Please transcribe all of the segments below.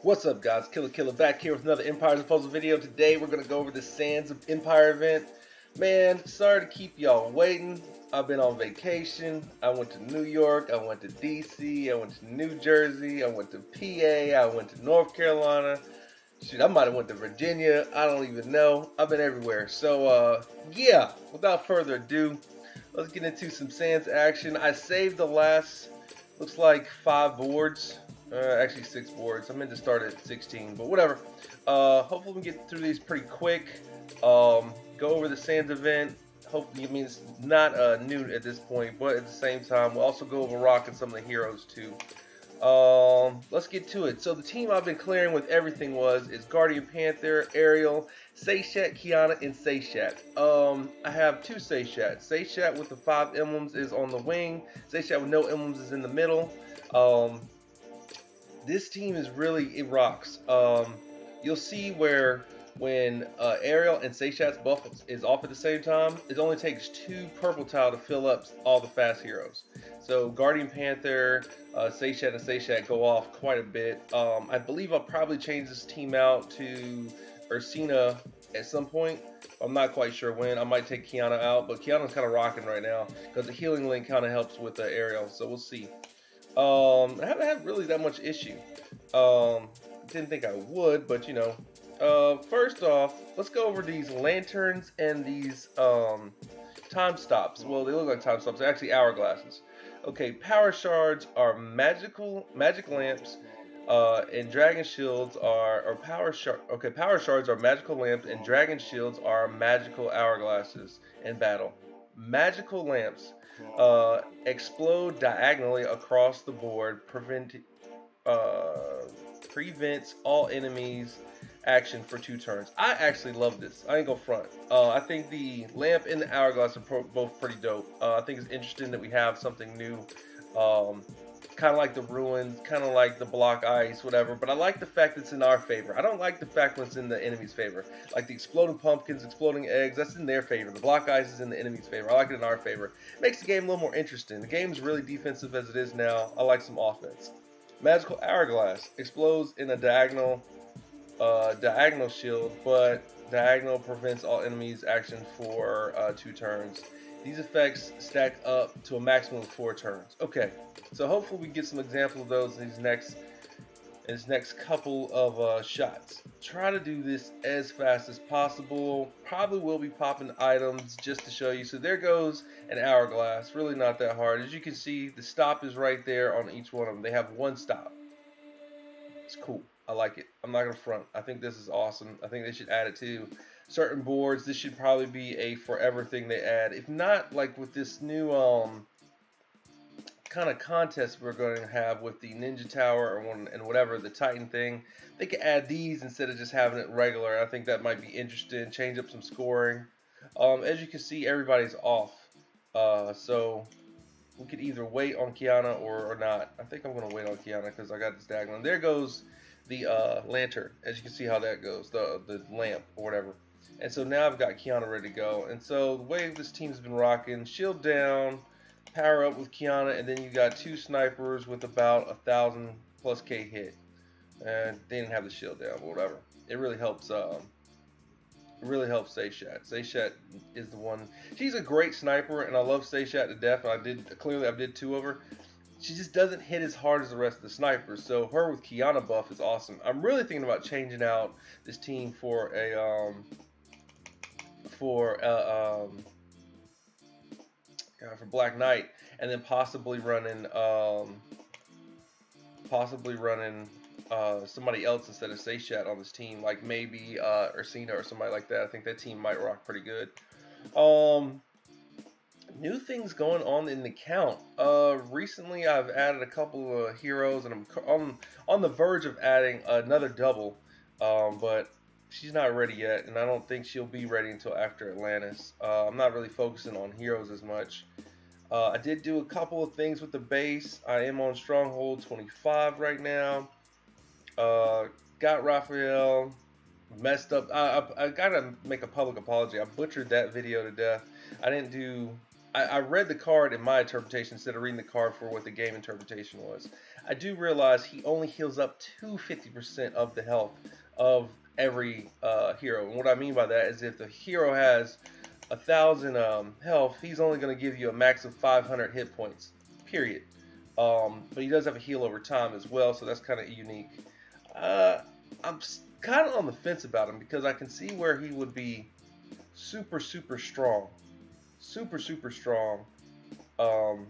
What's up, guys? Killer back here with another Empires and Puzzle video. Today we're gonna go over the Sands of Empire event. Man, sorry to keep y'all waiting. I've been on vacation. I went to New York, I went to DC, I went to New Jersey, I went to PA, I went to North Carolina. Shoot, I might have went to Virginia. I don't even know. I've been everywhere. So yeah, without further ado, let's get into some Sands action. I saved the last, looks like 5 boards. Actually 6 boards. I meant to start at 16, but whatever. Hopefully we can get through these pretty quick. Go over the Sands event. Hopefully, I mean, it's not new at this point, but at the same time, we'll also go over rock and some of the heroes too. Let's get to it. So the team I've been clearing with everything is Guardian Panther, Ariel, Seshat, Kiana, and Seshat. I have 2 Seshat. Seshat with the 5 emblems is on the wing. Seshat with no emblems is in the middle. This team is really, it rocks. You'll see where when Ariel and Seshat's buff is off at the same time, it only takes 2 purple tile to fill up all the fast heroes. So Guardian Panther, Seshat, and Seshat go off quite a bit. I believe I'll probably change this team out to Ursina at some point. I'm not quite sure when. I might take Kiana out, but Kiana's kind of rocking right now because the healing link kind of helps with Ariel. So we'll see. I haven't had really that much issue. Didn't think I would, but you know. First off, let's go over these lanterns and these time stops. Well, they look like time stops. They're actually hourglasses. Okay, power shards are magic lamps, and dragon shields are power shard. Okay, power shards are magical lamps, and dragon shields are magical hourglasses in battle. Magical lamps explode diagonally across the board, prevents all enemies action for 2 turns. I actually love this. I ain't gonna front. I think the lamp and the hourglass are both pretty dope. I think it's interesting that we have something new. Kind of like the ruins, kind of like the block ice, whatever. But I like the fact that it's in our favor. I don't like the fact when it's in the enemy's favor. Like the exploding pumpkins, exploding eggs, that's in their favor. The block ice is in the enemy's favor. I like it in our favor. It makes the game a little more interesting. The game's really defensive as it is now. I like some offense. Magical hourglass explodes in a diagonal shield, but diagonal prevents all enemies action for 2 turns. These effects stack up to a maximum of 4 turns. Okay, so hopefully we get some examples of those in these next couple of shots. Try to do this as fast as possible. Probably will be popping items just to show you. So there goes an hourglass. Really not that hard. As you can see, the stop is right there on each one of them. They have 1 stop. It's cool. I like it. I'm not gonna front. I think this is awesome. I think they should add it to certain boards. This should probably be a forever thing they add. If not, like with this new kind of contest we're going to have with the Ninja Tower and whatever, the Titan thing, they could add these instead of just having it regular. I think that might be interesting. Change up some scoring. As you can see, everybody's off. So we could either wait on Kiana or not. I think I'm going to wait on Kiana because I got this diagonal. There goes the lantern. As you can see how that goes, the lamp or whatever. And so now I've got Kiana ready to go. And so the way this team's been rocking, shield down, power up with Kiana, and then you got 2 snipers with about 1,000 plus K hit. And they didn't have the shield down, but whatever. It really helps. Seshat. Seshat is the one. She's a great sniper, and I love Seshat to death. And I did 2 of her. She just doesn't hit as hard as the rest of the snipers. So her with Kiana buff is awesome. I'm really thinking about changing out this team for a for Black Knight, and then possibly running somebody else instead of Seshat on this team, like maybe Ursina or somebody like that. I think that team might rock pretty good. New things going on in the count. Recently I've added a couple of heroes, and I'm on the verge of adding another double, but she's not ready yet, and I don't think she'll be ready until after Atlantis. I'm not really focusing on heroes as much. I did do a couple of things with the base. I am on Stronghold 25 right now. Got Raphael. Messed up. I gotta make a public apology. I butchered that video to death. I I read the card in my interpretation instead of reading the card for what the game interpretation was. I do realize he only heals up to 50% of the health of every hero. And what I mean by that is if the hero has 1,000 health, he's only going to give you a max of 500 hit points, period. But he does have a heal over time as well, so that's kind of unique. I'm kind of on the fence about him because I can see where he would be super, super strong. Super, super strong. Um,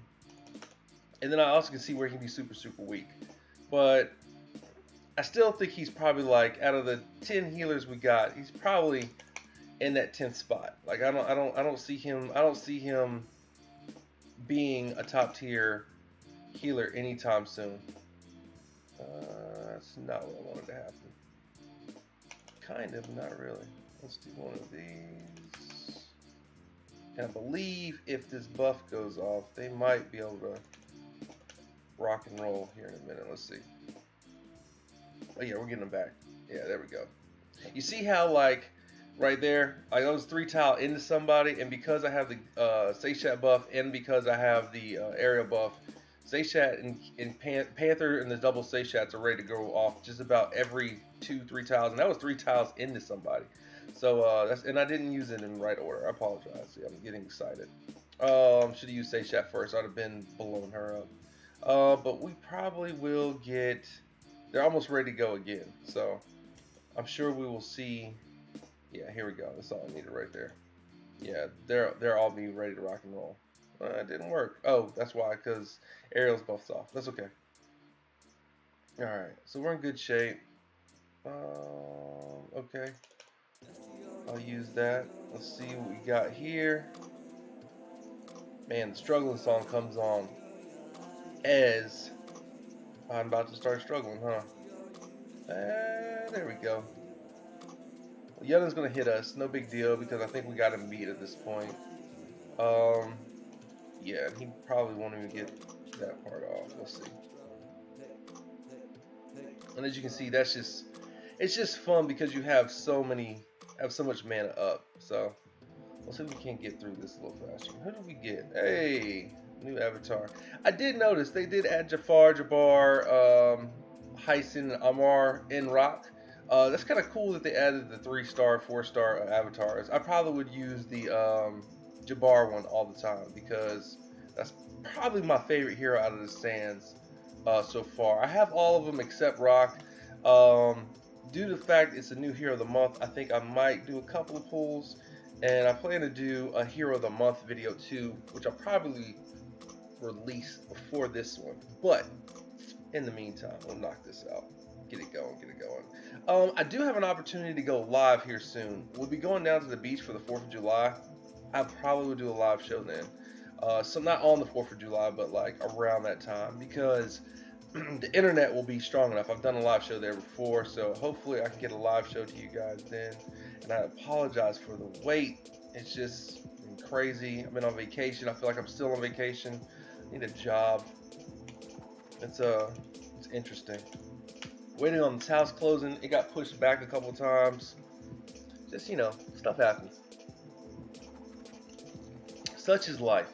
and then I also can see where he can be super, super weak. But I still think he's probably like, out of the 10 healers we got, he's probably in that 10th spot. Like I don't see him being a top tier healer anytime soon. That's not what I wanted to happen. Kind of, not really. Let's do one of these. And I believe if this buff goes off, they might be able to rock and roll here in a minute. Let's see. Oh yeah, we're getting them back. Yeah, there we go. You see how like right there, I was 3 tile into somebody, and because I have the Seiya buff and because I have the aerial buff, Seiya and Panther and the double Seiya are ready to go off just about every 2-3 tiles, and that was 3 tiles into somebody. So that's, and I didn't use it in the right order. I apologize. See, I'm getting excited. Should have used Seiya first. I'd have been blowing her up. But we probably will get. They're almost ready to go again. So I'm sure we will see. Yeah, here we go. That's all I needed right there. Yeah, they're all being ready to rock and roll. It didn't work. Oh, that's why, because Ariel's buffed off. That's okay. Alright, so we're in good shape. Okay. I'll use that. Let's see what we got here. Man, the struggling song comes on as I'm about to start struggling, huh? There we go. Well, Yunna's gonna hit us. No big deal because I think we got him beat at this point. Yeah, he probably won't even get that part off. Let's see. And as you can see, it's just fun because you have so much mana up. So let's see if we can't get through this a little faster. Who did we get? Hey, new avatar. I did notice they did add Jabbar, Hyson, and Amar in Rock. That's kind of cool that they added the 3-star, 4-star avatars. I probably would use the Jabbar one all the time because that's probably my favorite hero out of the stands so far. I have all of them except Rock. Due to the fact it's a new hero of the month, I think I might do a couple of pulls, and I plan to do a hero of the month video too, which I'll probably release before this one. But in the meantime, we'll knock this out. Get it going, get it going. I do have an opportunity to go live here soon. We'll be going down to the beach for the 4th of July. I probably will do a live show then. So not on the 4th of July, but like around that time, because the internet will be strong enough. I've done a live show there before, so hopefully I can get a live show to you guys then. And I apologize for the wait. It's just been crazy. I've been on vacation. I feel like I'm still on vacation. I need a job. It's interesting. Waiting on this house closing. It got pushed back a couple times. Just, stuff happens. Such is life,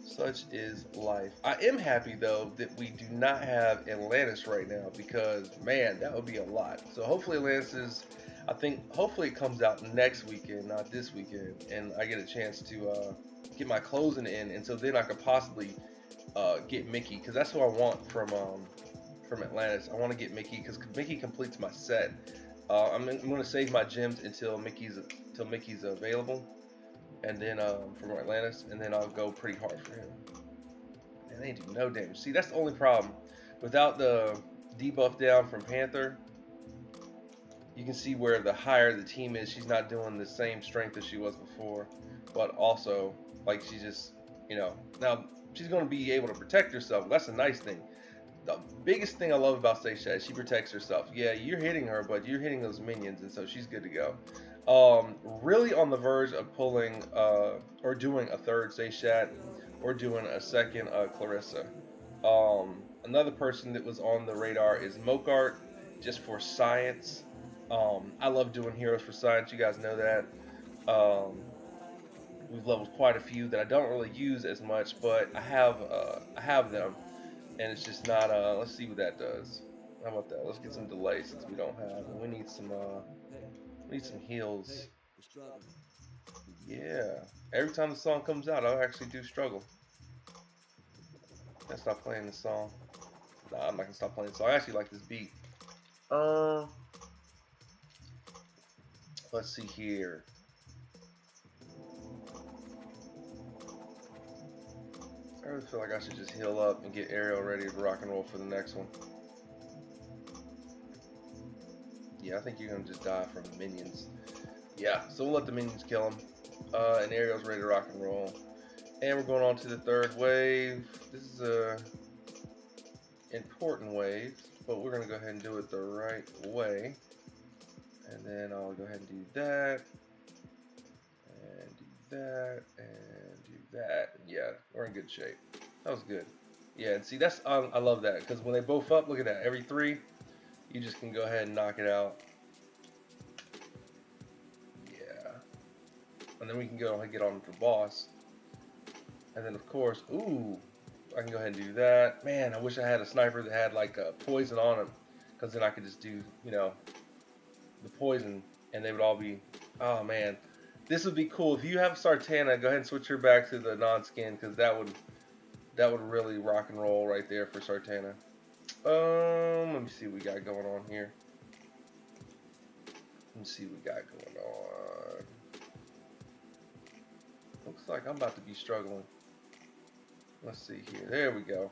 Such is life. I am happy though that we do not have Atlantis right now because man, that would be a lot. So hopefully Atlantis hopefully it comes out next weekend, not this weekend, and I get a chance to get my closing in, and so then I could possibly get Mickey because that's who I want from Atlantis. I want to get Mickey because Mickey completes my set. I'm going to save my gems until Mickey's available. And then from Atlantis, and then I'll go pretty hard for him. And they do no damage. See, that's the only problem. Without the debuff down from Panther, you can see where the higher the team is, she's not doing the same strength as she was before. But also, like, she just, now she's going to be able to protect herself. That's a nice thing. The biggest thing I love about Seiya is she protects herself. Yeah, you're hitting her, but you're hitting those minions, and so she's good to go. Really on the verge of pulling or doing a 3rd Seiya or doing a 2nd Clarissa. Another person that was on the radar is Mokart, just for science. I love doing heroes for science. You guys know that. We've leveled quite a few that I don't really use as much, but I have them, and it's just not. Let's see what that does. How about that? Let's get some delay since we don't have. We need some heals. Yeah. Every time the song comes out, I actually do struggle. Can't stop playing this song. Nah, I'm not gonna stop playing this song. I actually like this beat. Uh, let's see here. I really feel like I should just heal up and get Ariel ready to rock and roll for the next one. Yeah, I think you're gonna just die from minions. Yeah, so we'll let the minions kill him. And Ariel's ready to rock and roll. And we're going on to the third wave. This is a important wave, but we're gonna go ahead and do it the right way. And then I'll go ahead and do that, and do that, and do that. Yeah, we're in good shape. That was good. Yeah, and see, that's I love that because when they both up, look at that. Every 3, you just can go ahead and knock it out. Yeah, and then we can go ahead and get on to the boss. And then of course, ooh, I can go ahead and do that. Man, I wish I had a sniper that had like poison on him, because then I could just do, you know, the poison, and they would all be. Oh man, this would be cool. If you have Sartana, go ahead and switch her back to the non-skin, because that would really rock and roll right there for Sartana. Let me see what we got going on here. Let me see what we got going on. Looks like I'm about to be struggling. Let's see here. There we go.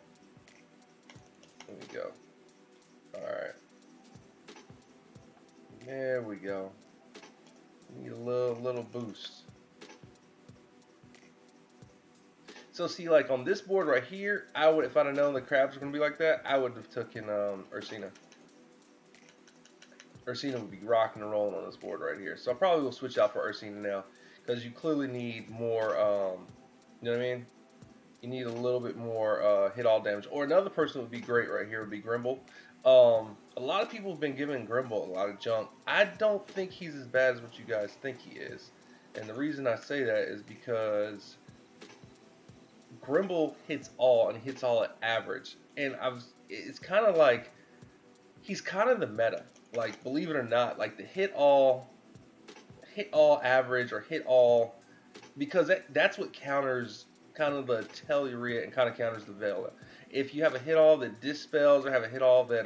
There we go. Alright. There we go. Need a little boost. So see, like on this board right here, I would, if I'd have known the crabs were gonna be like that, I would have taken Ursina. Ursina would be rocking and rolling on this board right here. So I probably will switch out for Ursina now, because you clearly need more. You know what I mean? You need a little bit more hit all damage. Or another person would be great right here would be Grimble. A lot of people have been giving Grimble a lot of junk. I don't think he's as bad as what you guys think he is. And the reason I say that is because Grimble hits all, and hits all at average. And it's kind of like, he's kind of the meta. Like, believe it or not, like the hit all average, or hit all, because that's what counters kind of the Teleria and kind of counters the Vela. If you have a hit all that dispels, or have a hit all that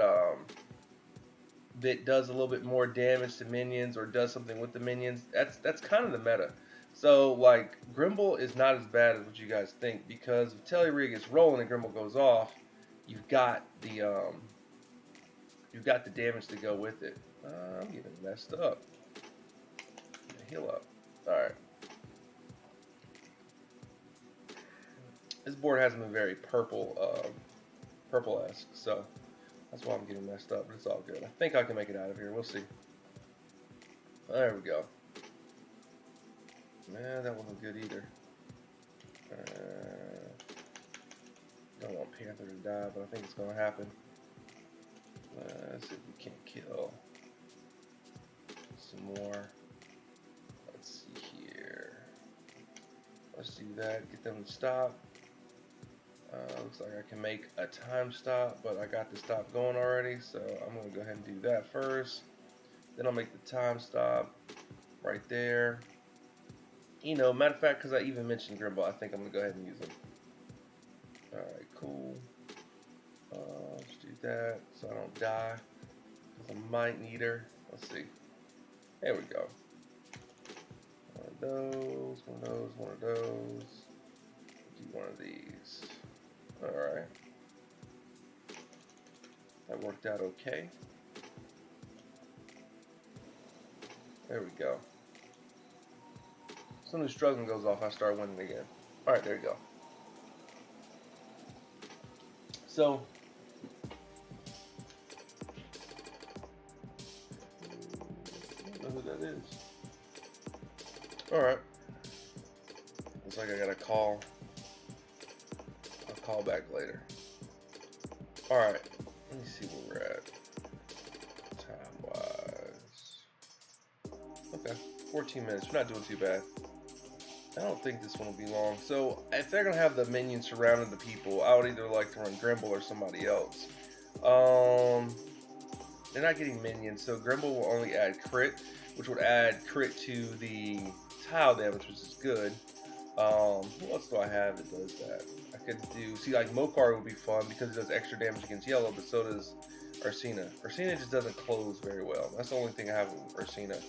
that does a little bit more damage to minions, or does something with the minions, that's kind of the meta. So like Grimble is not as bad as what you guys think, because if Teleria gets rolling and Grimble goes off, you've got the damage to go with it. I'm getting messed up. Heal up. Alright. This board hasn't been very purple-esque, so that's why I'm getting messed up, but it's all good. I think I can make it out of here. We'll see. There we go. Man, that wasn't good either. Don't want Panther to die, but I think it's going to happen. Let's see if we can't kill some more. Let's see here. Let's do that. Get them to stop. Looks like I can make a time stop, but I got the stop going already, so I'm going to go ahead and do that first. Then I'll make the time stop right there. You know, matter of fact, because I even mentioned Grimble, I think I'm going to go ahead and use him. Alright, cool. Let's do that so I don't die, because I might need her. Let's see. There we go. One of those, one of those, one of those. Do one of these. Alright. That worked out okay. There we go. As soon as struggling goes off, I start winning again. Alright, there you go. So, I don't know who that is. Alright. Looks like I got a call. I'll call back later. Alright. Let me see where we're at. Time-wise. Okay. 14 minutes. We're not doing too bad. I don't think this one will be long. So if they're gonna have the minions surrounding the people, I would either like to run Grimble or somebody else. Um, they're not getting minions, so Grimble will only add crit, which would add crit to the tile damage, which is good. Who else do I have that does that? I could do, see, like Mokar would be fun because it does extra damage against yellow, but so does Ursina. Ursina just doesn't close very well. That's the only thing I have with Ursina.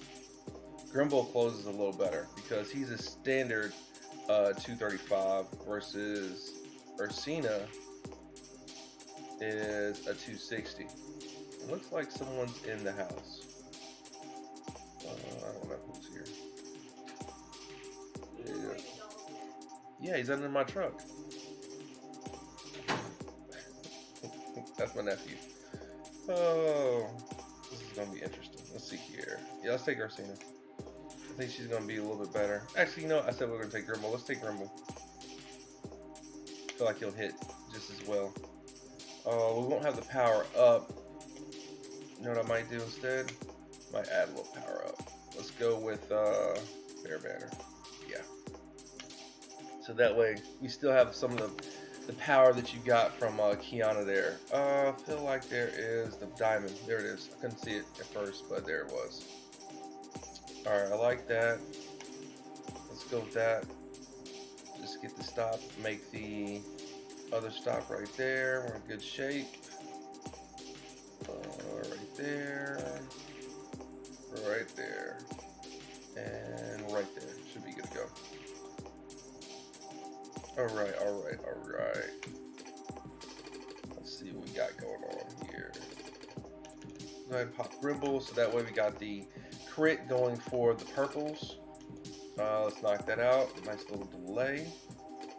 Grimble closes a little better because he's a standard 235 versus Ursina is a 260. It looks like someone's in the house. I don't know who's here. Yeah, he's under my truck. That's my nephew. Oh, this is gonna be interesting. Let's see here. Yeah, let's take Ursina. I think she's gonna be a little bit better. Actually, you know what? I said we are gonna take Grimble. Let's take Grimble. I feel like he'll hit just as well. We won't have the power up. You know what I might do instead? Might add a little power up. Let's go with Bear Banner. Yeah. So that way we still have some of the power that you got from Kiana there. I feel like there is the diamond. There it is. I couldn't see it at first, but there it was. Alright, I like that. Let's go with that. Just get the stop, make the other stop right there. We're in good shape. Right there. Right there. And right there. Should be good to go. Alright, alright, alright. Let's see what we got going on here. Go ahead and pop Grimble, so that way we got the crit going for the purples. Let's knock that out. Nice little delay.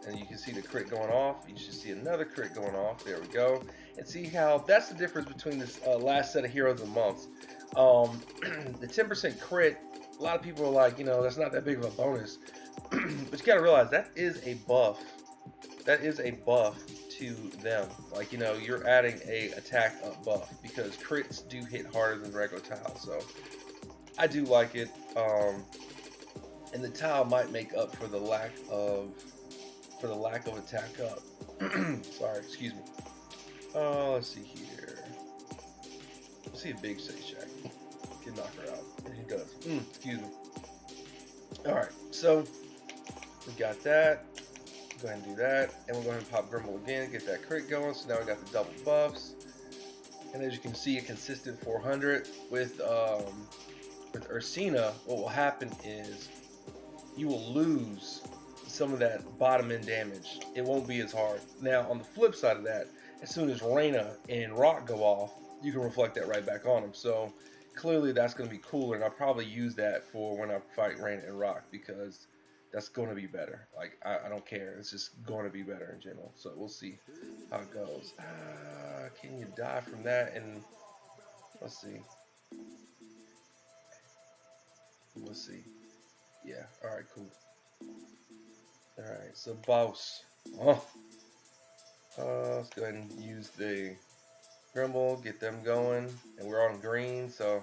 And you can see the crit going off. You should see another crit going off. There we go. And see how that's the difference between this last set of Heroes of the Month. The 10% crit, a lot of people are like, you know, that's not that big of a bonus. But you gotta realize that is a buff. That is a buff to them. Like, you know, you're adding a attack up buff because crits do hit harder than regular tiles. So I do like it. And the tile might make up for the lack of attack up. Sorry, excuse me. Let's see here. Let's see if Big Seychak can knock her out. And he does. Excuse me. Alright, so we got that. Go ahead and do that. And we'll go ahead and pop Grimble again, get that crit going. So now we got the double buffs. And as you can see, a consistent 400 with Ursina. What will happen is you will lose some of that bottom end damage. It won't be as hard. Now, on the flip side of that, as soon as Reyna and Rock go off, you can reflect that right back on them. So clearly that's going to be cooler, and I'll probably use that for when I fight Reyna and Rock because that's going to be better. Like, I don't care. It's just going to be better in general. So we'll see how it goes. Can you die from that? And let's see. We'll see. Yeah. All right, cool. All right, so Boss. Let's go ahead and use the Grimble, get them going, and we're on green, so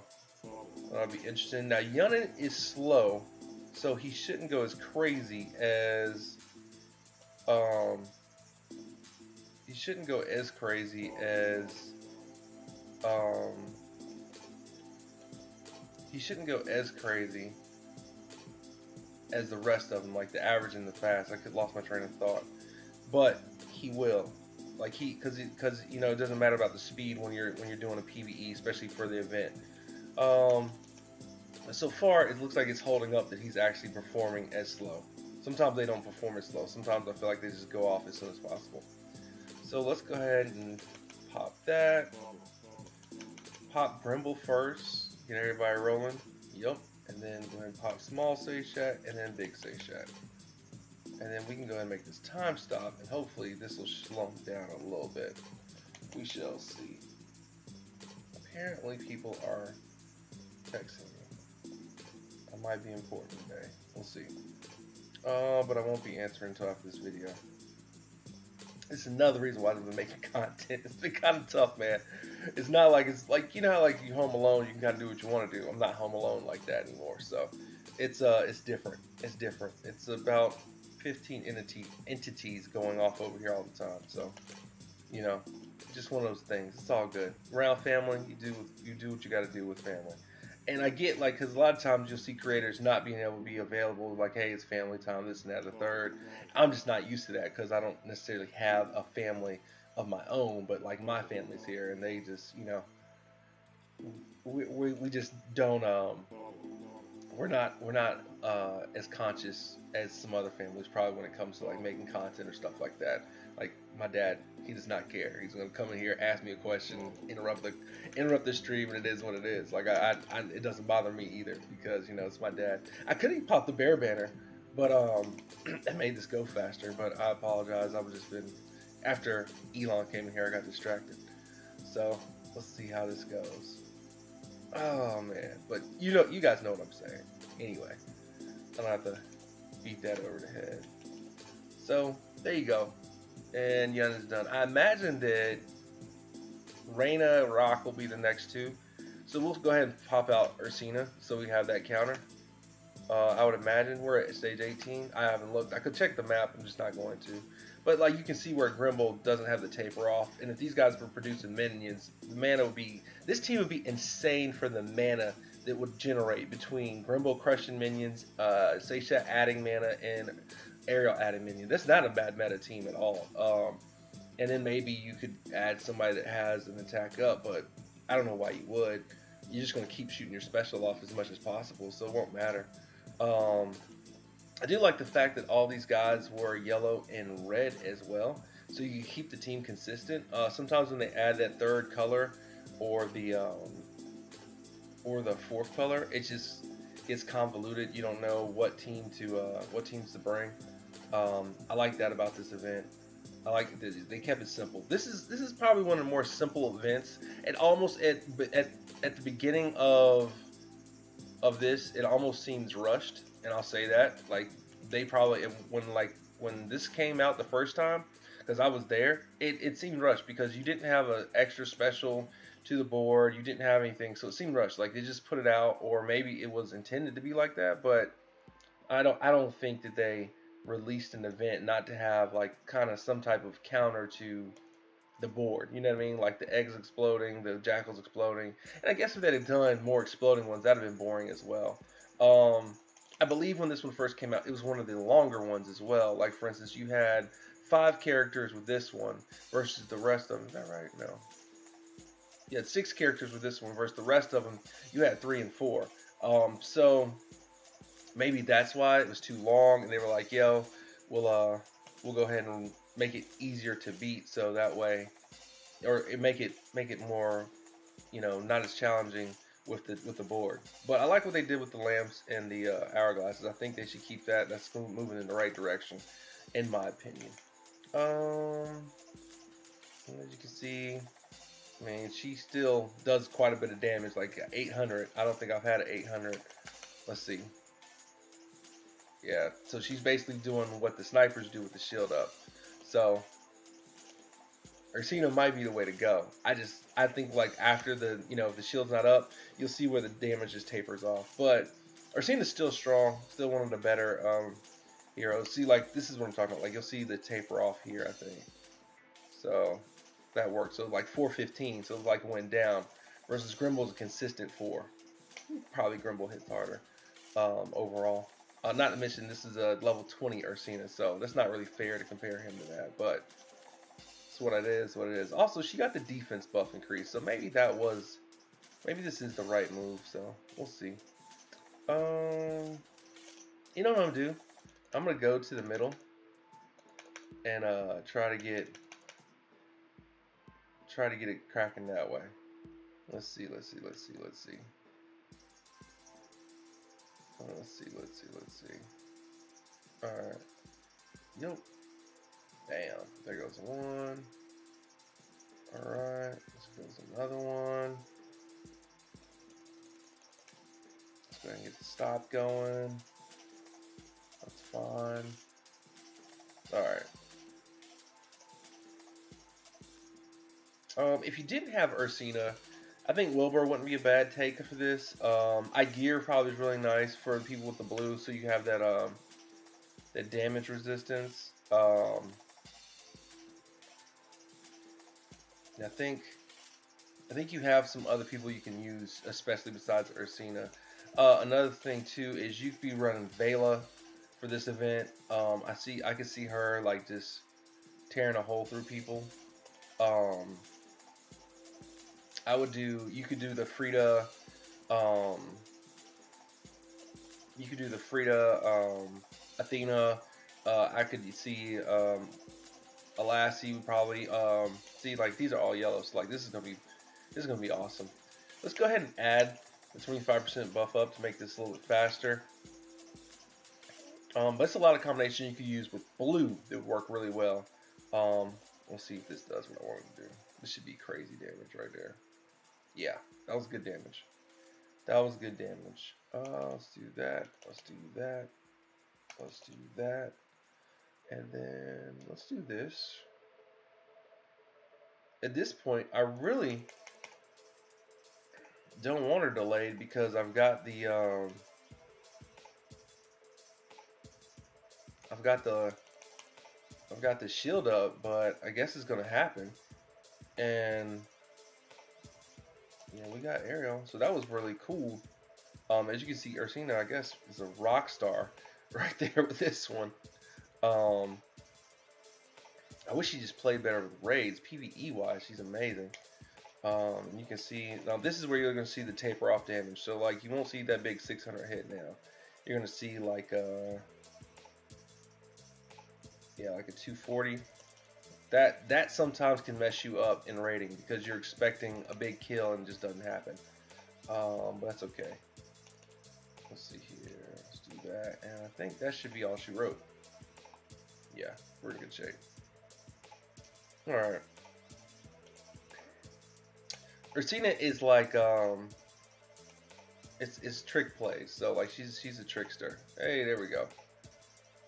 that'll be interesting. Now, Yunnan is slow, so he shouldn't go as crazy as he shouldn't go as crazy as he shouldn't go as crazy as the rest of them, like the average and the fast. I lost my train of thought, but he will, like because you know it doesn't matter about the speed when you're doing a PvE, especially for the event. So far it looks like it's holding up that he's actually performing as slow. Sometimes they don't perform as slow. Sometimes I feel like they just go off as soon as possible. So let's go ahead and pop that. Pop Grimble first. Get everybody rolling. Yup. And then go ahead and pop small Seychak and then big Seychak. And then we can go ahead and make this time stop, and hopefully this will slow down a little bit. We shall see. Apparently people are texting me. I might be important today. We'll see. But I won't be answering until after this video. It's another reason why I've been making content. It's been kind of tough, man. It's like, you know how like you home alone, you can kind of do what you want to do. I'm not home alone like that anymore. So It's different. It's different. It's about 15 entities going off over here all the time. So you know, just one of those things. It's all good. Around family, you do what you got to do with family. And I get like, because a lot of times you'll see creators not being able to be available. Like, hey, it's family time, this and that, the third. I'm just not used to that because I don't necessarily have a family of my own. But like my family's here, and they just, we just don't we're not as conscious as some other families probably when it comes to like making content or stuff like that. Like my dad, he does not care. He's gonna come in here, ask me a question, interrupt the stream, and it is what it is. Like it doesn't bother me either because it's my dad. I could have popped the bear banner, but that made this go faster. But I apologize. I was just been after Elon came in here, I got distracted. So let's see how this goes. Oh man, but you guys know what I'm saying. Anyway, I don't have to beat that over the head. So there you go, and Yun is done. I imagine that Reyna Rock will be the next two, so we'll go ahead and pop out Ursina so we have that counter. I would imagine we're at stage 18. I haven't looked. I could check the map. I'm just not going to. But like you can see where Grimble doesn't have the taper off, and if these guys were producing minions, the mana would be. This team would be insane for the mana that would generate between Grimble crushing minions, Seisha adding mana, and Ariel adding minions. That's not a bad meta team at all. And then maybe you could add somebody that has an attack up, but I don't know why you would. You're just going to keep shooting your special off as much as possible, so it won't matter. I do like the fact that all these guys were yellow and red as well, so you keep the team consistent. Sometimes when they add that third color or the fourth color, it just gets convoluted. You don't know what teams to bring. I like that about this event. I like that they kept it simple. This is probably one of the more simple events. And almost at the beginning of this, it almost seems rushed, and I'll say that. Like they probably when this came out the first time, because I was there, it seemed rushed because you didn't have an extra special to the board, you didn't have anything, so it seemed rushed. Like they just put it out, or maybe it was intended to be like that, but I don't think that they released an event not to have like kind of some type of counter to the board. You know what I mean? Like the eggs exploding, the jackals exploding. And I guess if they had done more exploding ones, that'd have been boring as well. I believe when this one first came out, it was one of the longer ones as well. Like for instance, you had 5 characters with this one versus the rest of them. Is that right? No. You had 6 characters with this one versus the rest of them. You had 3 and 4. So maybe that's why it was too long, and they were like, "Yo, we'll go ahead and make it easier to beat, so that way, or make it more, not as challenging with the board." But I like what they did with the lamps and the hourglasses. I think they should keep that. That's moving in the right direction, in my opinion. As you can see, I mean, she still does quite a bit of damage, like 800. I don't think I've had an 800. Let's see. Yeah, so she's basically doing what the snipers do with the shield up. So Ursina might be the way to go. I think like after if the shield's not up, you'll see where the damage just tapers off. But Ursina's still strong, still one of the better heroes. See, like this is what I'm talking about. Like you'll see the taper off here, I think. So that works. So like 415, so it like went down. Versus Grimble's a consistent 4. Probably Grimble hits harder overall. Not to mention this is a level 20 Ursina, so that's not really fair to compare him to that, but it's what it is, what it is. Also, she got the defense buff increase, so maybe this is the right move, so we'll see. You know what I'm gonna do? I'm gonna go to the middle and try to get it cracking that way. Let's see. Let's see. Alright. Yep. Damn. There goes one. Alright. Let's goes another one. Let's go ahead and get the stop going. That's fine. Alright. If you didn't have Ursina, I think Wilbur wouldn't be a bad take for this. Igear probably is really nice for people with the blue, so you have that damage resistance. I think you have some other people you can use, especially besides Ursina. Another thing too is you could be running Vela for this event. I can see her like just tearing a hole through people. Um, you could do the Frida, um, Athena. I could see Alassi would probably see, like, these are all yellow, so like this is gonna be awesome. Let's go ahead and add the 25% buff up to make this a little bit faster. But it's a lot of combination you could use with blue that would work really well. We'll see if this does what I want it to do. This should be crazy damage right there. Yeah, that was good damage. That was good damage. Let's do that. Let's do that. Let's do that. And then let's do this. At this point, I really don't want her delayed because I've got the shield up, but I guess it's gonna happen. And yeah, we got Ariel, so that was really cool. As you can see, Ursina, I guess, is a rock star right there with this one. I wish she just played better with raids. PvE wise, she's amazing. And you can see, now this is where you're going to see the taper off damage. So like, you won't see that big 600 hit now. You're going to see like like a 240. That sometimes can mess you up in raiding because you're expecting a big kill and it just doesn't happen. But that's okay. Let's see here. Let's do that. And I think that should be all she wrote. Yeah, we're in good shape. Alright. Ursina is like it's trick plays, so like she's a trickster. Hey, there we go.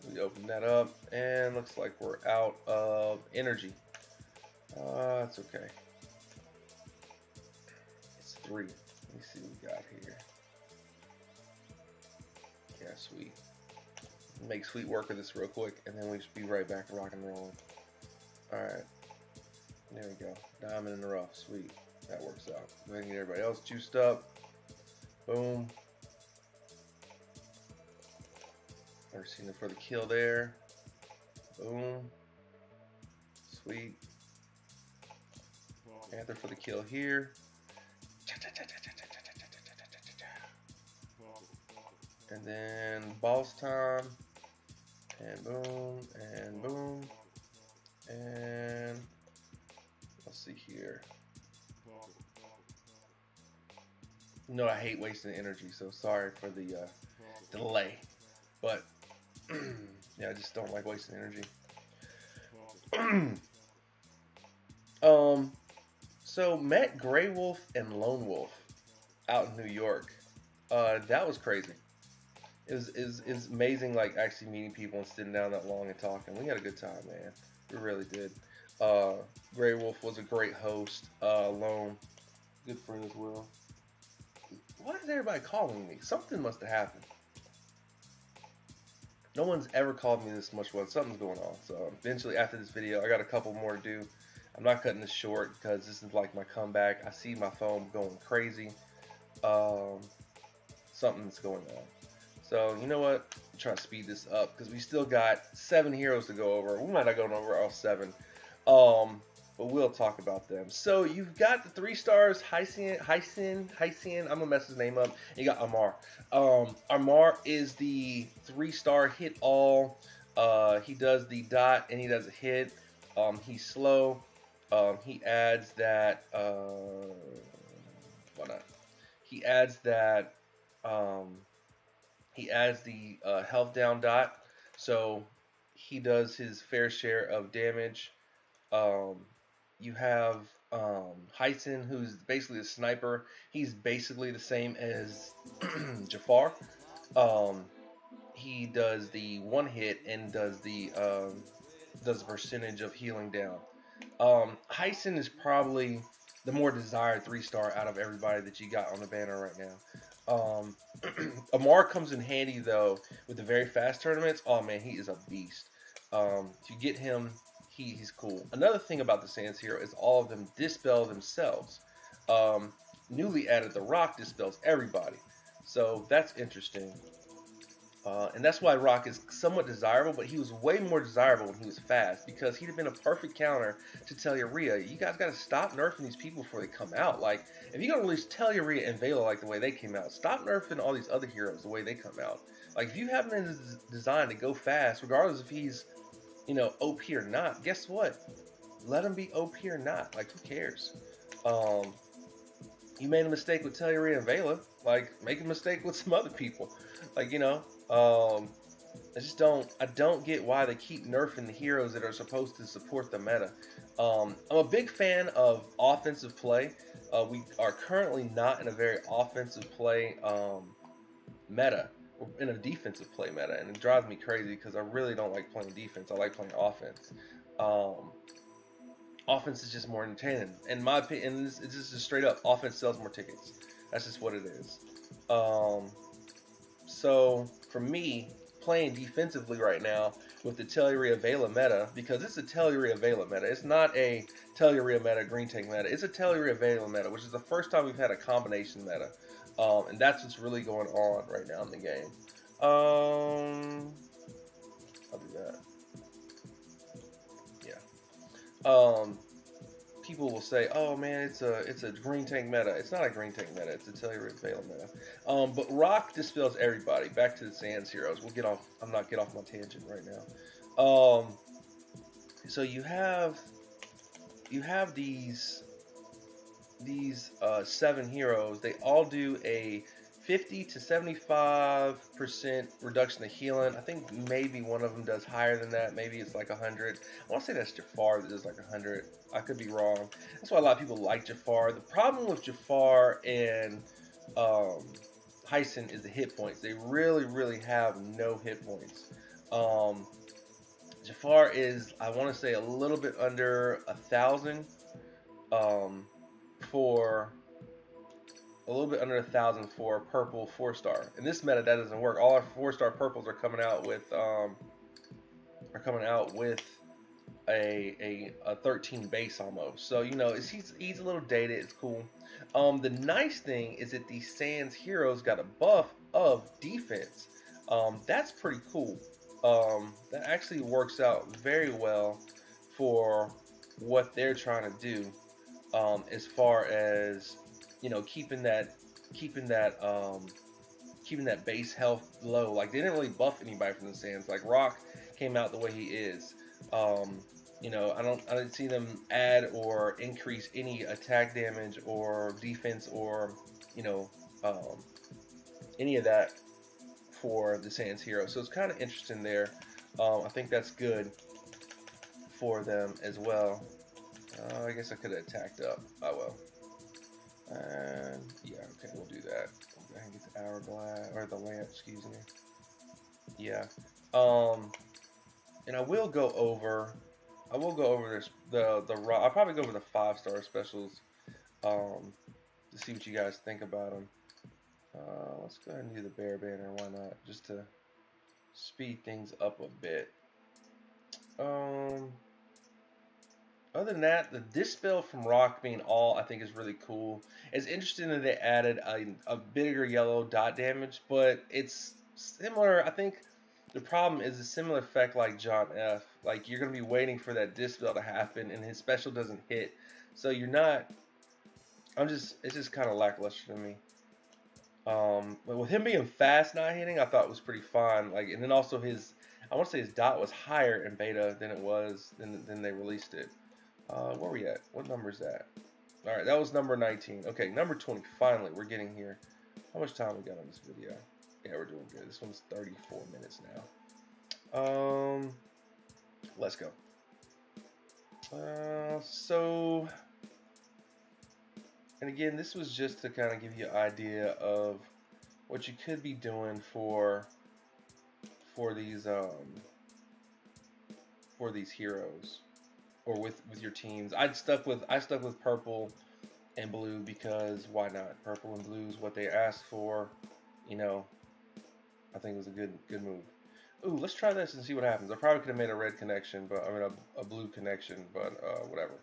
We open that up and looks like we're out of energy. It's okay. It's 3. Let me see what we got here. Yeah, sweet. Make sweet work of this real quick, and then we should be right back to rock and rolling. Alright. There we go. Diamond in the rough. Sweet. That works out. Go ahead and get everybody else juiced up. Boom. Ursina for the kill there. Boom. Sweet. Panther for the kill here. And then boss time. And boom. And boom. And let's see here. No, I hate wasting energy, so sorry for the delay. But yeah, I just don't like wasting energy. So met Grey Wolf and Lone Wolf out in New York. That was crazy. It was amazing, like actually meeting people and sitting down that long and talking. We had a good time, man. We really did. Grey Wolf was a great host. Lone, good friend as well. Why is everybody calling me? Something must have happened. No one's ever called me this much once. Something's going on. So eventually after this video, I got a couple more to do. I'm not cutting this short because this is like my comeback. I see my phone going crazy. Something's going on. So you know what? I'm trying to speed this up because we still got 7 heroes to go over. We might not go over all 7. But we'll talk about them. So you've got the 3 stars, Hyacin. I'm gonna mess his name up. You got Amar. Amar is the 3-star hit all. He does the dot and he does a hit. He's slow. He adds that. Why not? He adds that. He adds the health down dot. So he does his fair share of damage. You have Hyacin, who's basically a sniper. He's basically the same as Jafar. He does the 1 hit and does the percentage of healing down. Hyacin is probably the more desired 3-star out of everybody that you got on the banner right now. Amar comes in handy though with the very fast tournaments. Oh man, he is a beast. If you get him, he's cool. Another thing about the Sans Hero is all of them dispel themselves. Um, Newly added, the Rock dispels everybody, so that's interesting. And that's why Rock is somewhat desirable, but he was way more desirable when he was fast because he'd have been a perfect counter to Telluria. You guys got to stop nerfing these people before they come out. Like, if you're going to release Telluria and Vela like the way they came out, stop nerfing all these other heroes the way they come out. Like, if you have him designed to go fast, regardless if he's, OP or not, guess what? Let him be OP or not. Like, who cares? You made a mistake with Telluria and Vela. Like, make a mistake with some other people. Like, I don't get why they keep nerfing the heroes that are supposed to support the meta. I'm a big fan of offensive play. We are currently not in a very offensive play meta. We're in a defensive play meta, and it drives me crazy because I really don't like playing defense. I like playing offense. Offense is just more entertaining. In my opinion, it's just straight up, offense sells more tickets. That's just what it is. So for me, playing defensively right now with the Telluria Vela meta, because it's a Telluria Vela meta. It's not a Telluria meta, Green Tank meta. It's a Telluria Vela meta, which is the first time we've had a combination meta. And that's what's really going on right now in the game. I'll do that. Yeah. People will say, "Oh man, it's a Green Tank meta." It's not a Green Tank meta. It's a Telluria Vela meta. But Rock dispels everybody. Back to the Sans Heroes. We'll get off. I'm not get off my tangent right now. So you have these 7 heroes. They all do a 50 to 75% reduction of healing. I think maybe one of them does higher than that. Maybe it's like 100. I want to say that's Jafar that does like 100. I could be wrong. That's why a lot of people like Jafar. The problem with Jafar and Hyson is the hit points. They really, really have no hit points. Jafar is, I want to say, a little bit under 1,000 for a little bit under 1,000 for purple 4-star. In this meta, that doesn't work. All our 4-star purples are coming out with a 13 base almost. So he's a little dated. It's cool. The nice thing is that these Sans heroes got a buff of defense. That's pretty cool. That actually works out very well for what they're trying to do. As far as keeping that base health low. Like, they didn't really buff anybody from the Sans. Like, Rock came out the way he is. I didn't see them add or increase any attack damage or defense or any of that for the Sans hero. So it's kind of interesting there. I think that's good for them as well. I guess I could have attacked up. Oh well. And yeah, okay, we'll do that. We'll go ahead and get the hourglass or the lamp, excuse me. Yeah. And I will go over this I'll probably go over the 5-star specials to see what you guys think about them. Let's go ahead and do the bear banner, why not? Just to speed things up a bit. Other than that, the dispel from Rock being all, I think, is really cool. It's interesting that they added a bigger yellow dot damage, but it's similar. I think the problem is a similar effect like John F. Like, you're going to be waiting for that dispel to happen, and his special doesn't hit. So you're not... it's just kind of lackluster to me. But with him being fast not hitting, I thought it was pretty fun. Like, and then also I want to say his dot was higher in beta than it was than they released it. Where are we at? What number is that? All right, that was number 19. Okay, number 20. Finally, we're getting here. How much time we got on this video? Yeah, we're doing good. This one's 34 minutes now. Let's go. So, and again, this was just to kind of give you an idea of what you could be doing for these heroes or with your teams. I stuck with purple and blue because why not? Purple and blue is what they asked for. You know, I think it was a good move. Ooh, let's try this and see what happens. I probably could have made a red connection, but I mean a blue connection, but whatever.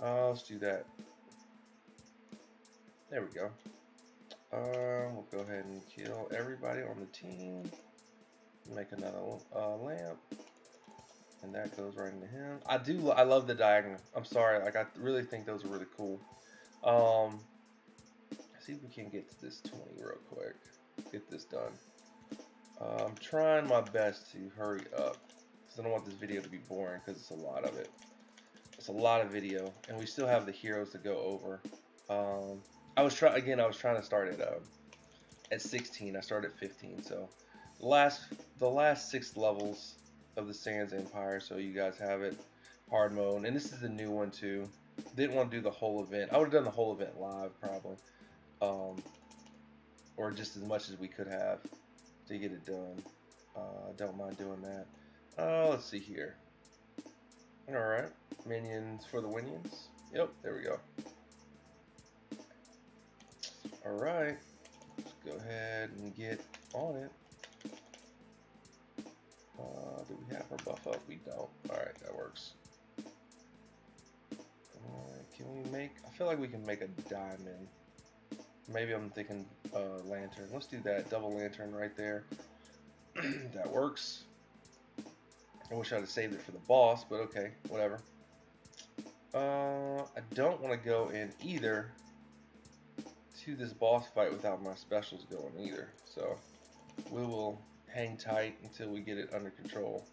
Let's do that. There we go. We'll go ahead and kill everybody on the team. Make another lamp, and that goes right into him. I love the diagonal. I'm sorry, like I really think those are really cool. See if we can get to this 20 real quick. Get this done. I'm trying my best to hurry up because I don't want this video to be boring because it's a lot of it. It's a lot of video, and we still have the heroes to go over. I was trying to start at 16. I started at 15, so the last 6 levels of the Sans Empire, so you guys have it hard mode, and this is the new one too. Didn't want to do the whole event. I would have done the whole event live probably, or just as much as we could have to get it done. Don't mind doing that. Let's see here. All right, minions for the Winions. Yep, there we go. All right, let's go ahead and get on it. Do we have our buff up? We don't. All right, that works. Can we make? I feel like we can make a diamond. Maybe I'm thinking lantern. Let's do that. Double lantern right there. That works. I wish I'd have saved it for the boss, but okay, whatever. I don't want to go in either to this boss fight without my specials going either. So we will hang tight until we get it under control.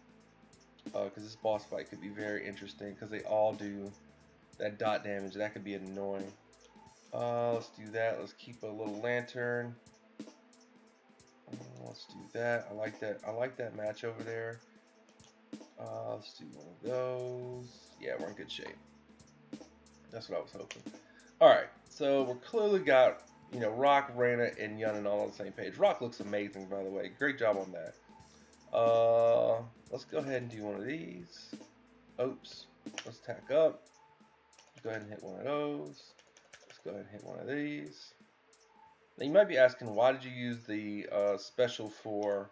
Because this boss fight could be very interesting because they all do that dot damage. That could be annoying. Let's do that. Let's keep a little lantern. Let's do that. I like that. I like that match over there. Let's do one of those. Yeah, we're in good shape. That's what I was hoping. All right, so we're clearly got, you know, Rock, Reyna, and Yun all on the same page. Rock looks amazing, by the way. Great job on that. Let's go ahead and do one of these. Oops. Let's tack up. Let's go ahead and hit one of those. Let's go ahead and hit one of these. Now you might be asking, why did you use the special for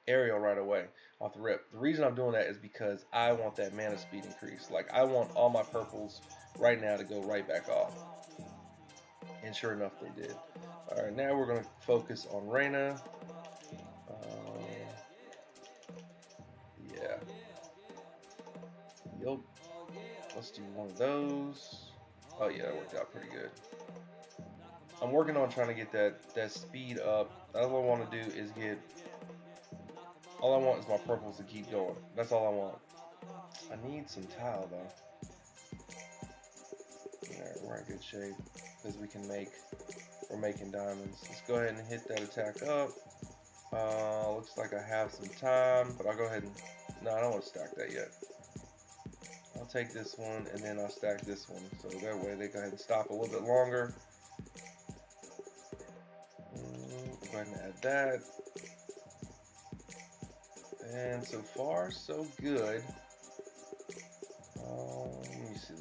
Ariel right away off the rip? The reason I'm doing that is because I want that mana speed increase. Like, I want all my purples right now to go right back off. And sure enough, they did. Alright, now we're going to focus on Reyna. Yeah. Yup. Let's do one of those. Oh yeah, that worked out pretty good. I'm working on trying to get that speed up. All I want to do is all I want is my purples to keep going. That's all I want. I need some tile though. Alright, we're in good shape because we're making diamonds. Let's go ahead and hit that attack up. Looks like I have some time, but I'll go ahead and, no, I don't want to stack that yet. I'll take this one and then I'll stack this one, so that way they go ahead and stop a little bit longer. Go ahead and add that. And so far, so good. Let me see.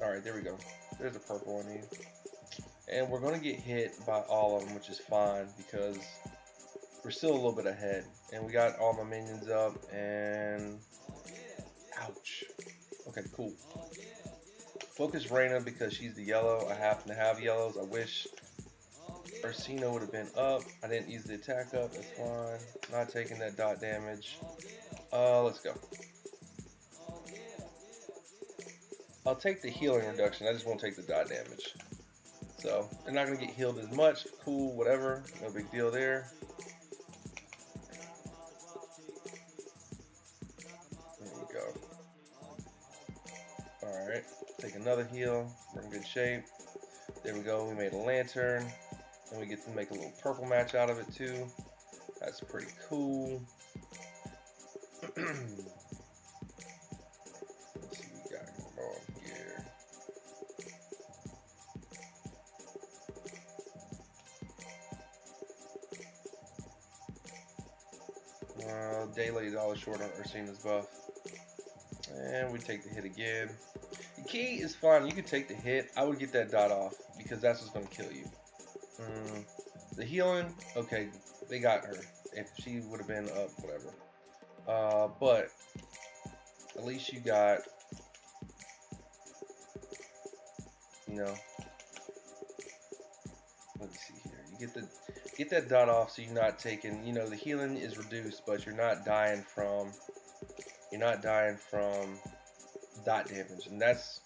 Alright, there we go. There's a purple I need. And we're going to get hit by all of them, which is fine because we're still a little bit ahead. And we got all my minions up and... Ouch. Okay, cool. Focus Reyna because she's the yellow. I happen to have yellows. I wish Ursina would have been up. I didn't use the attack up. That's fine. Not taking that dot damage. Let's go. I'll take the healing reduction. I just won't take the dot damage. So, they're not going to get healed as much. Cool, whatever. No big deal there. There we go. Alright, take another heal. We're in good shape. There we go. We made a lantern. And we get to make a little purple match out of it too. That's pretty cool. Let's see what we got going on here. Daily dollar short on Ursina's buff. And we take the hit again. The key is fine. You can take the hit. I would get that dot off because that's what's going to kill you. The healing, okay, they got her. If she would have been up, whatever. But at least you got, you know, let me see here. You get that dot off, so you're not taking, you know, the healing is reduced, but you're not dying from dot damage, and that's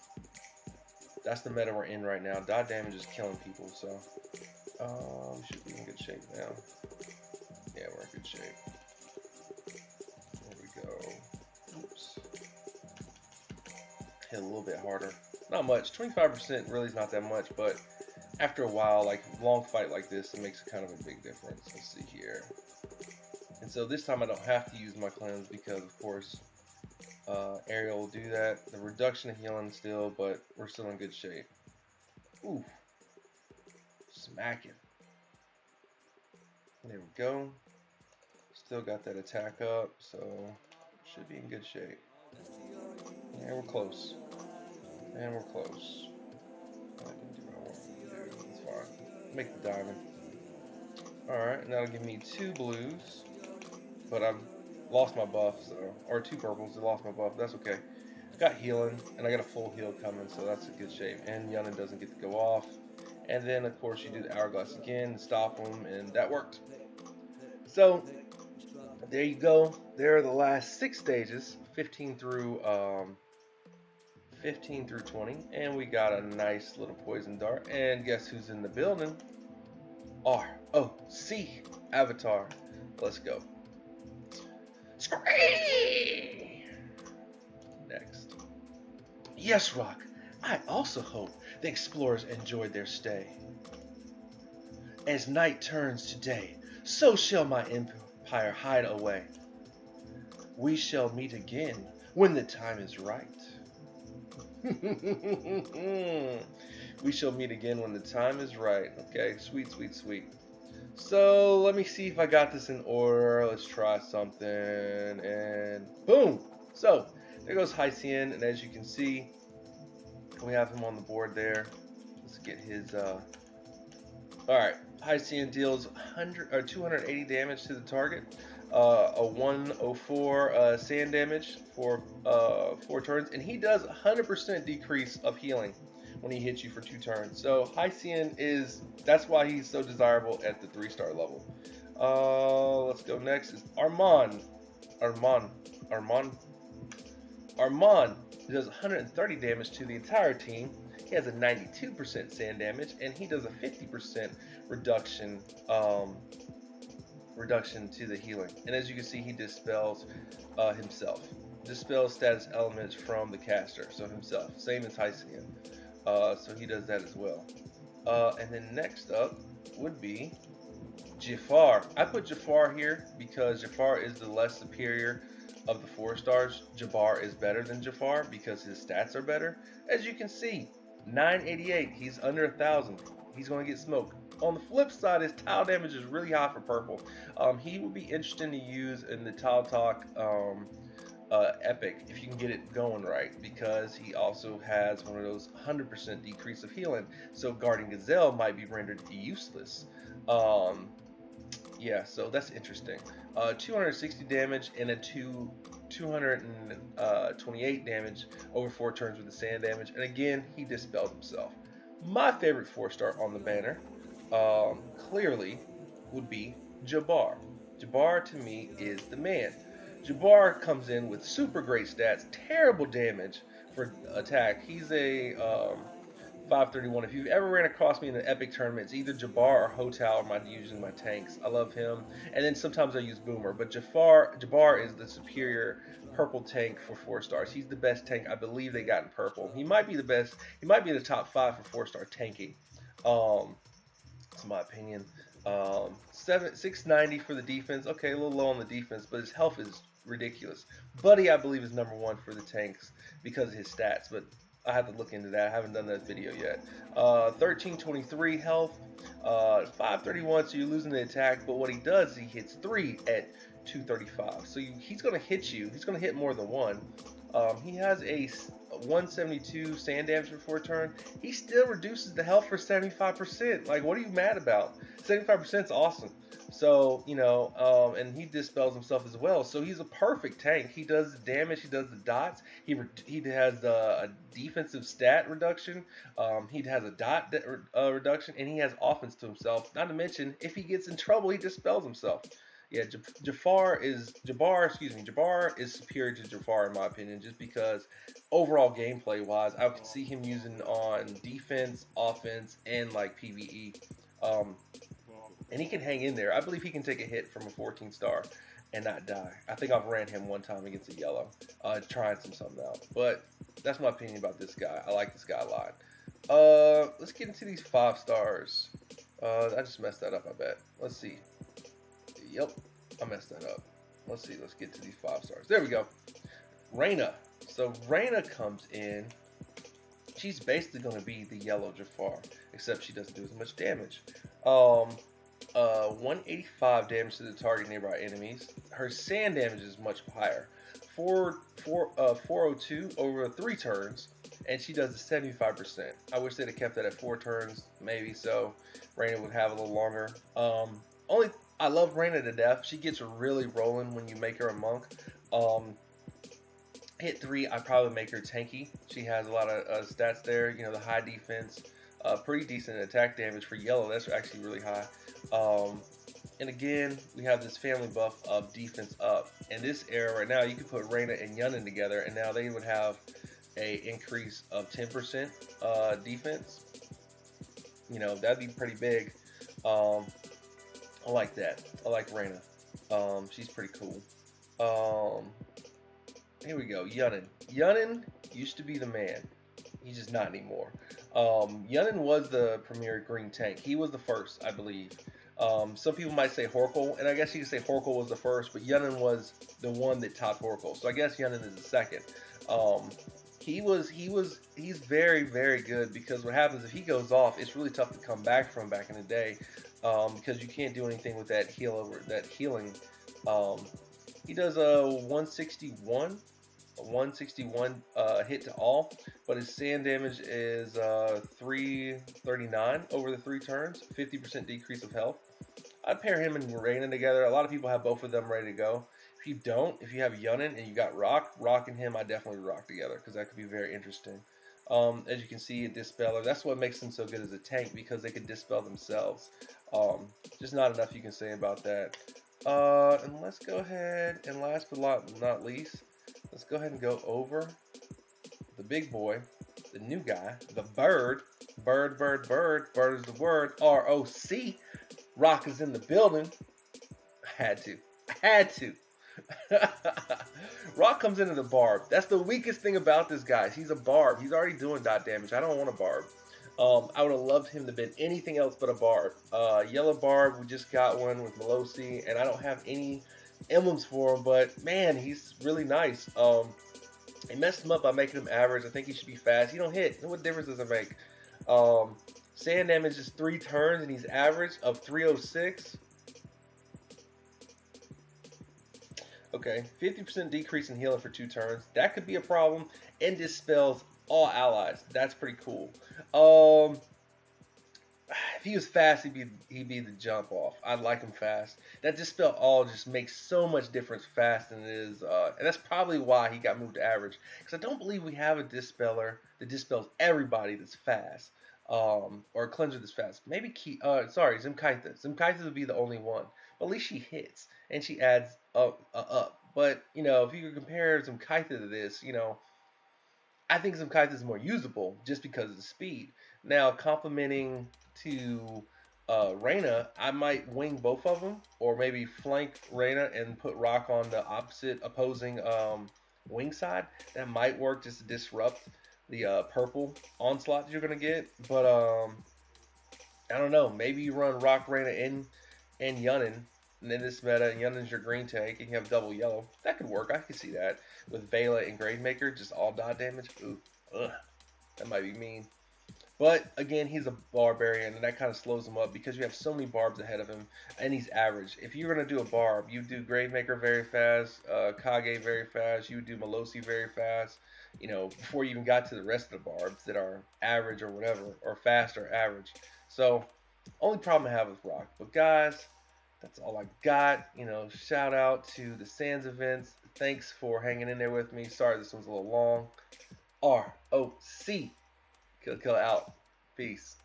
the meta we're in right now. Dot damage is killing people, so we should be in good shape now. Yeah, we're in good shape. There we go. Oops. Hit a little bit harder. Not much. 25% really is not that much, but after a while, like long fight like this, it makes kind of a big difference. Let's see here. And so this time I don't have to use my cleanse because, of course, Ariel will do that. The reduction of healing still, but we're still in good shape. Ooh. Smacking. There we go. Still got that attack up, so should be in good shape. And we're close. And we're close. I can do what I want to do. That's fine. Make the diamond. Alright, and that'll give me 2 blues. But I've lost my buff, so, or 2 purples. I lost my buff. That's okay. Got healing, and I got a full heal coming, so that's a good shape. And Yunnan doesn't get to go off. And then, of course, you do the hourglass again, stop him, and that worked. So, there you go. There are the last 6 stages, 15 through 20, and we got a nice little poison dart. And guess who's in the building? ROC Avatar. Let's go. Next. Yes, Rock. I also hope the explorers enjoyed their stay. As night turns to day, so shall my empire hide away. We shall meet again when the time is right. We shall meet again when the time is right. Okay, sweet, sweet, sweet. So let me see if I got this in order. Let's try something, and boom. So there goes Hyacinth, and as you can see, we have him on the board there. Let's get his. All right, Hyacinth deals 280 damage to the target. A 104 sand damage for 4 turns, and he does 100% decrease of healing when he hits you for 2 turns. So Hyacinth that's why he's so desirable at the 3-star level. Let's go next is Armand. Armand does 130 damage to the entire team. He has a 92% sand damage, and he does a 50% reduction to the healing. And as you can see, he dispels himself. Dispels status elements from the caster, so himself. Same as Hyacinth. So he does that as well. And then next up would be Jafar. I put Jafar here because Jafar is the less superior of the 4 stars. Jabbar is better than Jafar because his stats are better. As you can see, 988. He's under 1,000. He's going to get smoked. On the flip side, his tile damage is really high for purple. He would be interesting to use in the Tile Talk epic if you can get it going right, because he also has one of those 100% decrease of healing, so Guardian Gazelle might be rendered useless. Yeah, so that's interesting. 260 damage and a 228 damage over 4 turns with the sand damage, and again, he dispelled himself. My favorite 4-star on the banner clearly would be Jabbar. Jabbar to me is the man. Jabbar comes in with super great stats, terrible damage for attack. He's a 531. If you've ever ran across me in the epic tournament, it's either Jabbar or Hotal are using my tanks. I love him. And then sometimes I use Boomer. But Jabbar is the superior purple tank for 4 stars. He's the best tank I believe they got in purple. He might be the best. He might be in the top 5 for 4-star tanking. That's my opinion. 690 for the defense. Okay, a little low on the defense, but his health is ridiculous. Buddy, I believe, is number 1 for the tanks because of his stats, but I have to look into that. I haven't done that video yet. 1323 health, 531, so you're losing the attack. But what he does, he hits 3 at 235. So he's going to hit you. He's going to hit more than one. He has a 172 sand damage before turn. He still reduces the health for 75%. Like, what are you mad about? 75% is awesome. So, and he dispels himself as well. So he's a perfect tank. He does the damage. He does the dots. He has a defensive stat reduction. He has a dot reduction, and he has offense to himself. Not to mention, if he gets in trouble, he dispels himself. Yeah, Jafar is superior to Jafar in my opinion, just because overall gameplay wise, I could see him using on defense, offense, and like PvE. Um, and he can hang in there. I believe he can take a hit from a 14 star and not die. I think I've ran him one time against a yellow, trying something out. But that's my opinion about this guy. I like this guy a lot. Let's get into these 5 stars. I just messed that up, I bet. Let's see. Yep, I messed that up. Let's see. Let's get to these 5 stars. There we go. Reyna. So Reyna comes in. She's basically going to be the yellow Jafar, except she doesn't do as much damage. 185 damage to the target nearby enemies. Her sand damage is much higher. 402 over 3 turns, and she does 75%. I wish they'd have kept that at 4 turns, maybe, so Reyna would have a little longer. I love Reyna to death. She gets really rolling when you make her a monk. Hit 3, I'd probably make her tanky. She has a lot of stats there. The high defense, pretty decent attack damage for yellow. That's actually really high. And again, we have this family buff of defense up. In this era right now, you could put Reyna and Yunnan together, and now they would have a increase of 10% defense. That'd be pretty big. I like that. I like Reyna. She's pretty cool. Here we go. Yunnan. Yunnan used to be the man. He's just not anymore. Yunnan was the premier green tank. He was the first, I believe. Some people might say Horkel, and I guess you could say Horkel was the first, but Yunnan was the one that topped Horkel. So I guess Yunnan is the second. He's very, very good, because what happens if he goes off, it's really tough to come back from back in the day, because you can't do anything with that healing. He does a 161 hit to all, but his sand damage is 339 over the 3 turns, 50% decrease of health. I'd pair him and Reyna together. A lot of people have both of them ready to go. If you don't, if you have Yunnan and you got Rock and him, I definitely rock together, because that could be very interesting. As you can see, a Dispeller, that's what makes them so good as a tank, because they can dispel themselves. Just not enough you can say about that. And let's go ahead, and last but not least, let's go ahead and go over the big boy, the new guy, the Bird. Bird is the word. ROC. Rock is in the building. I had to. Rock comes into the Barb. That's the weakest thing about this guy. He's a Barb. He's already doing dot damage. I don't want a Barb. I would have loved him to have been anything else but a Barb. Yellow Barb, we just got one with Melosi, and I don't have any emblems for him, but man, he's really nice. They messed him up by making him average. I think he should be fast. He don't hit. What difference does it make? Sand damage is 3 turns, and he's average of 306. Okay, 50% decrease in healing for 2 turns. That could be a problem. And dispels all allies. That's pretty cool. If he was fast, he'd be the jump off. I'd like him fast. That dispel all just makes so much difference fast than it is, and that's probably why he got moved to average. Because I don't believe we have a dispeller that dispels everybody that's fast, or a cleanser that's fast. Maybe Zimkaitha. Zimkaitha would be the only one, but at least she hits and she adds up. But if you compare Zimkaitha to this, I think Zimkaitha is more usable just because of the speed. Now, complementing to Reyna, I might wing both of them, or maybe flank Reyna and put Rock on the opposing wing side. That might work just to disrupt the purple onslaught that you're going to get. But I don't know. Maybe you run Rock, Reyna, and Yunnan. And in this meta, Yunnan's your green tank, and you have double yellow. That could work. I could see that. With Vela and Gravemaker, just all dot damage. Ooh. Ugh. That might be mean. But again, he's a barbarian, and that kind of slows him up because you have so many barbs ahead of him, and he's average. If you're gonna do a barb, you do Gravemaker very fast, Kage very fast, you would do Melosi very fast. You know, before you even got to the rest of the barbs that are average or whatever, or fast or average. So, only problem I have with Rock. But guys, that's all I got. You know, shout out to the Sands events. Thanks for hanging in there with me. Sorry this one's a little long. ROC. Kill Kill out. Peace.